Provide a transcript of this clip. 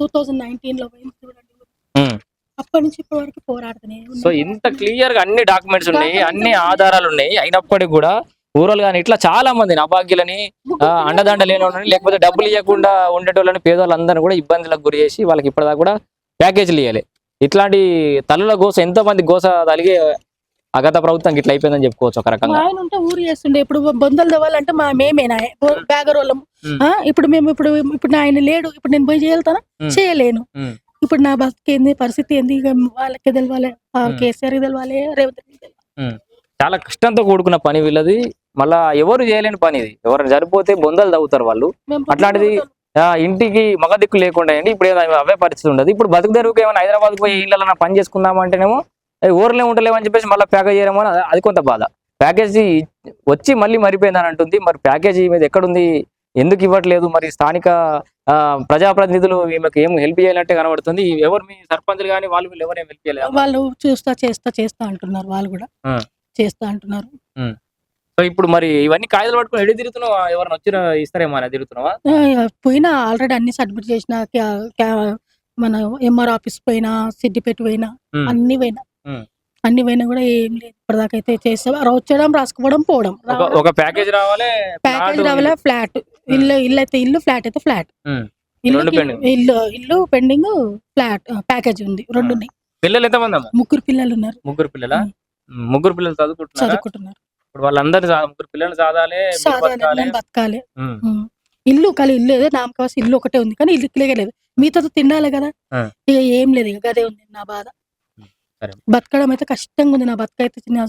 2019 పోయింది చూడండి. అప్పటి నుంచి ఇప్పటి వరకు పోరాడుతూనే సో ఇంత క్లియర్ గా అన్ని డాక్యుమెంట్స్ ఉన్నాయి, అన్ని ఆధారాలు ఉన్నాయి, అయినప్పటికీ కూడా ఊరలు కానీ ఇట్లా చాలా మంది అభాగ్యులని అండదండ లేని వాళ్ళని లేకపోతే డబ్బులు ఇవ్వకుండా ఉండేటోళ్ళని పేదవాళ్ళందరూ కూడా ఇబ్బందులకు గురి చేసి వాళ్ళకి ఇప్పటిదాకా కూడా ప్యాకేజీలు ఇవ్వాలి. ఇట్లాంటి తల్లుల గోస ఎంతో మంది గోస తలిగే గత ప్రభుత్వం ఇట్లా అయిపోయిందని చెప్పుకోవచ్చు ఒక రకంగా. ఆయన ఉంటే ఊరు చేస్తుండే, ఇప్పుడు బొందలు తవ్వాలంటే మేమేనా బ్యాగరోళ్ళం. ఇప్పుడు మేము ఇప్పుడు ఆయన లేడు, ఇప్పుడు నేను పోయి చేయగలుగుతానా? చేయలేను. ఇప్పుడు నా బతికేంది పరిస్థితి ఏంది? ఇక వాళ్ళకి తెలవాలి, కేసీఆర్ తెలవాలి, రేవంత్ తెలవాలి. చాలా కష్టంతో కూడుకున్న పని వీళ్ళది, మళ్ళా ఎవరు చేయలేని పని ఇది. ఎవరైనా చనిపోతే బొందలు తవ్వుతారు వాళ్ళు. అట్లాంటిది ఇంటికి మగ దిక్కు లేకుండా అండి ఇప్పుడు అవే పరిస్థితి ఉండదు. ఇప్పుడు బతుకు తెరువుకు ఏమైనా హైదరాబాద్ పోయి ఇళ్ళ పని చేసుకుందామంటేనేమో ఊర్లే ఉంటలేమని చెప్పేసి మళ్ళీ ప్యాకేజ్ చేయడమో అది కొంత బాధ. ప్యాకేజీ వచ్చి మళ్ళీ మరిపోయిందని అంటుంది. మరి ప్యాకేజీ మీద ఎక్కడుంది, ఎందుకు ఇవ్వట్లేదు? మరి స్థానిక ప్రజాప్రతినిధులు ఈమెకు ఏం హెల్ప్ చేయాలంటే కనబడుతుంది. ఎవరు మీ సర్పంచులు కానీ వాళ్ళు వీళ్ళు ఎవరు ఏం హెల్ప్ చేయలేదు. వాళ్ళు చేస్తా అంటున్నారు, వాళ్ళు కూడా చేస్తా అంటున్నారు. సో ఇప్పుడు మరి ఇవన్నీ కాగితాలు పట్టుకుని ఎడి తిరుగుతున్నావా? ఎవరైనా వచ్చి ఇస్తారేమో అని తిరుగుతున్నావా? పోయినా ఆల్రెడీ అన్ని సబ్మిట్ చేసిన, మన ఎంఆర్ ఆఫీస్ పోయినా, సిద్దిపేట పోయినా, అన్ని పోయినా కూడా ఏం లేదు ఇప్పటిదాకా. అయితే చేస్తా వచ్చడం, రాసుకోవడం, పోవడం. ఒక ప్యాకేజ్ రావాలి, ఫ్లాట్ ఇల్లు అయితే ఇల్లు, ఫ్లాట్ అయితే ఫ్లాట్. ఇల్లు పెండింగ్, ఫ్లాట్ ప్యాకేజ్ ఉంది, 2 ఉన్నాయి. పిల్లలు ఎంతమంది? 3 పిల్లలు ఉన్నారు. 3 పిల్లలా? 3 పిల్లలు చదువుకుంటున్నారు. ఇప్పుడు వాళ్ళందరూ 3 పిల్లలు బతకాలి. ఇల్లు ఏదో నామకావాసి ఇల్లు ఒకటే ఉంది, కానీ ఇల్లు లేదు. మీతో తినాలి కదా, ఇక ఏం లేదు. ఇక అదే ఉంది నా బాధ. బతకడం అయితే కష్టంగా ఉంది. నా బతకైతే చిన్న